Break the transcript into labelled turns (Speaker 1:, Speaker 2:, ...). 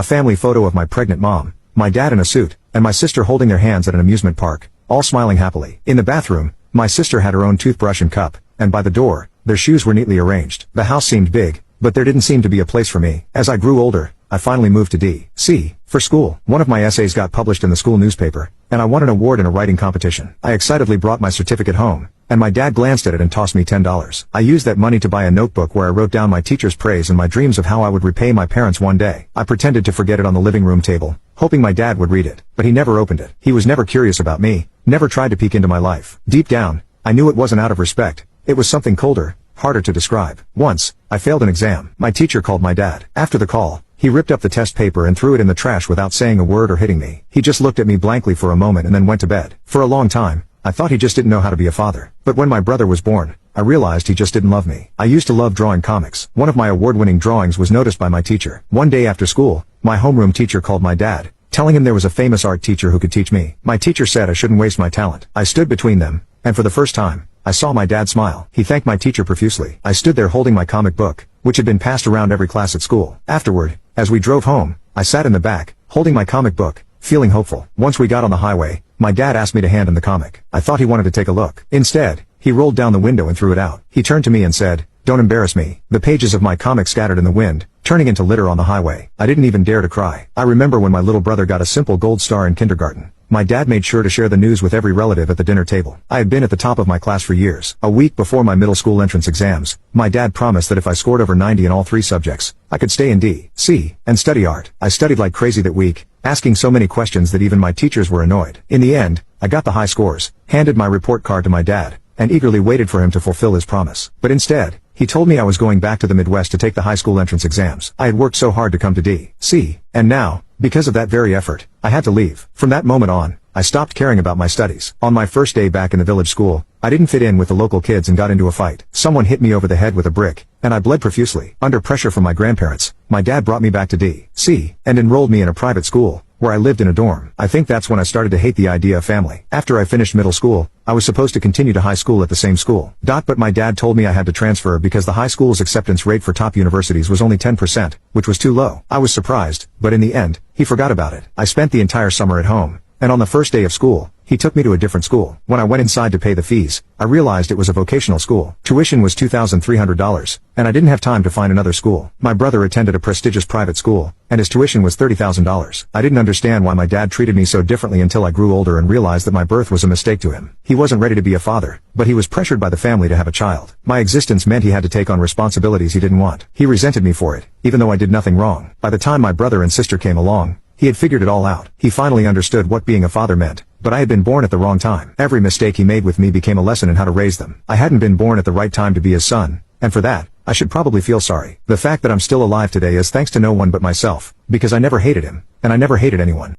Speaker 1: A family photo of my pregnant mom, my dad in a suit, and my sister holding their hands at an amusement park, all smiling happily. In the bathroom, my sister had her own toothbrush and cup, and by the door, their shoes were neatly arranged. The house seemed big, but there didn't seem to be a place for me. As I grew older, I finally moved to D.C. for school. One of my essays got published in the school newspaper, and I won an award in a writing competition. I excitedly brought my certificate home, and my dad glanced at it and tossed me $10. I used that money to buy a notebook where I wrote down my teacher's praise and my dreams of how I would repay my parents one day. I pretended to forget it on the living room table, hoping my dad would read it, but he never opened it. He was never curious about me, never tried to peek into my life. Deep down, I knew it wasn't out of respect. It was something colder, harder to describe. Once, I failed an exam. My teacher called my dad. After the call, he ripped up the test paper and threw it in the trash without saying a word or hitting me. He just looked at me blankly for a moment and then went to bed. For a long time, I thought he just didn't know how to be a father. But when my brother was born, I realized he just didn't love me. I used to love drawing comics. One of my award-winning drawings was noticed by my teacher. One day after school, my homeroom teacher called my dad, telling him there was a famous art teacher who could teach me. My teacher said I shouldn't waste my talent. I stood between them, and for the first time, I saw my dad smile. He thanked my teacher profusely. I stood there holding my comic book, which had been passed around every class at school. Afterward, as we drove home, I sat in the back, holding my comic book, feeling hopeful. Once we got on the highway, my dad asked me to hand him the comic. I thought he wanted to take a look. Instead, he rolled down the window and threw it out. He turned to me and said, "Don't embarrass me." The pages of my comic scattered in the wind, turning into litter on the highway. I didn't even dare to cry. I remember when my little brother got a simple gold star in kindergarten. My dad made sure to share the news with every relative at the dinner table. I had been at the top of my class for years. A week before my middle school entrance exams, my dad promised that if I scored over 90 in all 3 subjects, I could stay in D.C. and study art. I studied like crazy that week, asking so many questions that even my teachers were annoyed. In the end, I got the high scores, handed my report card to my dad, and eagerly waited for him to fulfill his promise. But instead, he told me I was going back to the Midwest to take the high school entrance exams. I had worked so hard to come to D.C., and now, because of that very effort, I had to leave. From that moment on, I stopped caring about my studies. On my first day back in the village school, I didn't fit in with the local kids and got into a fight. Someone hit me over the head with a brick, and I bled profusely. Under pressure from my grandparents, my dad brought me back to D.C. and enrolled me in a private school, where I lived in a dorm. I think that's when I started to hate the idea of family. After I finished middle school, I was supposed to continue to high school at the same school. But my dad told me I had to transfer because the high school's acceptance rate for top universities was only 10%, which was too low. I was surprised, but in the end, he forgot about it. I spent the entire summer at home, and on the first day of school, he took me to a different school. When I went inside to pay the fees, I realized it was a vocational school. Tuition was $2,300, and I didn't have time to find another school. My brother attended a prestigious private school, and his tuition was $30,000. I didn't understand why my dad treated me so differently until I grew older and realized that my birth was a mistake to him. He wasn't ready to be a father, but he was pressured by the family to have a child. My existence meant he had to take on responsibilities he didn't want. He resented me for it, even though I did nothing wrong. By the time my brother and sister came along, he had figured it all out. He finally understood what being a father meant, but I had been born at the wrong time. Every mistake he made with me became a lesson in how to raise them. I hadn't been born at the right time to be his son, and for that, I should probably feel sorry. The fact that I'm still alive today is thanks to no one but myself, because I never hated him, and I never hated anyone.